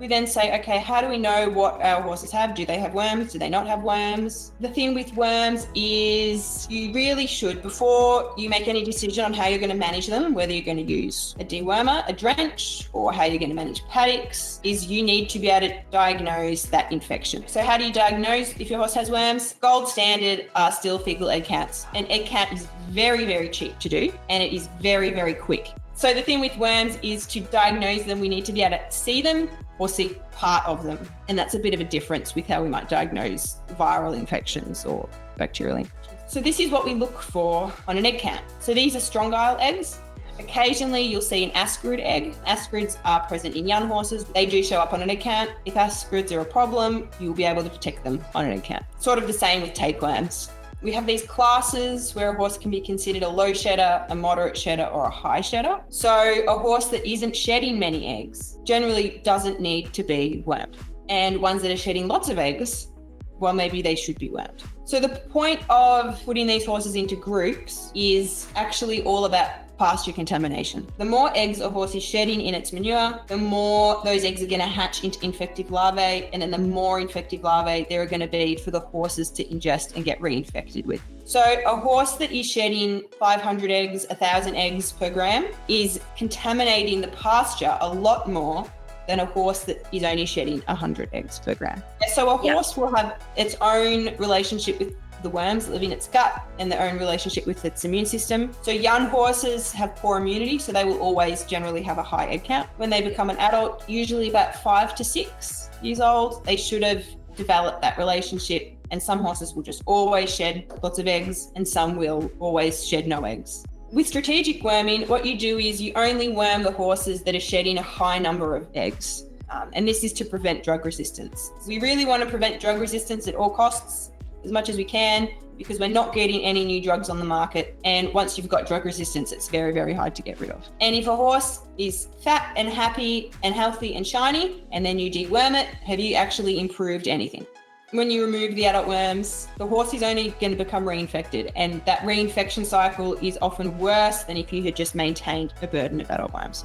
we then say, okay, how do we know what our horses have? Do they have worms? Do they not have worms? The thing with worms is you really should, before you make any decision on how you're going to manage them, whether you're going to use a dewormer, a drench, or how you're going to manage paddocks, is you need to be able to diagnose that infection. So how do you diagnose if your horse has worms? Gold standard are still fecal egg counts. An egg count is very, very cheap to do, and it is very, very quick. So the thing with worms is to diagnose them, we need to be able to see them or see part of them. And that's a bit of a difference with how we might diagnose viral infections or bacterial infections. So this is what we look for on an egg count. So these are strongyle eggs. Occasionally you'll see an ascarid egg. Ascarids are present in young horses. They do show up on an egg count. If ascarids are a problem, you'll be able to detect them on an egg count. Sort of the same with tapeworms. We have these classes where a horse can be considered a low shedder, a moderate shedder, or a high shedder. So a horse that isn't shedding many eggs generally doesn't need to be wormed. And ones that are shedding lots of eggs, well, maybe they should be wormed. So the point of putting these horses into groups is actually all about pasture contamination. The more eggs a horse is shedding in its manure, the more those eggs are going to hatch into infective larvae, and then the more infective larvae there are going to be for the horses to ingest and get reinfected with. So a horse that is shedding 500 eggs, 1,000 eggs per gram is contaminating the pasture a lot more than a horse that is only shedding 100 eggs per gram. So a horse will have its own relationship with the worms that live in its gut and their own relationship with its immune system. So young horses have poor immunity, so they will always generally have a high egg count. When they become an adult, usually about 5 to 6 years old, they should have developed that relationship, and some horses will just always shed lots of eggs and some will always shed no eggs. With strategic worming, what you do is you only worm the horses that are shedding a high number of eggs. And this is to prevent drug resistance. We really want to prevent drug resistance at all costs, as much as we can, because we're not getting any new drugs on the market. And once you've got drug resistance, it's very, very hard to get rid of. And if a horse is fat and happy and healthy and shiny, and then you deworm it, have you actually improved anything? When you remove the adult worms, the horse is only going to become reinfected. And that reinfection cycle is often worse than if you had just maintained a burden of adult worms.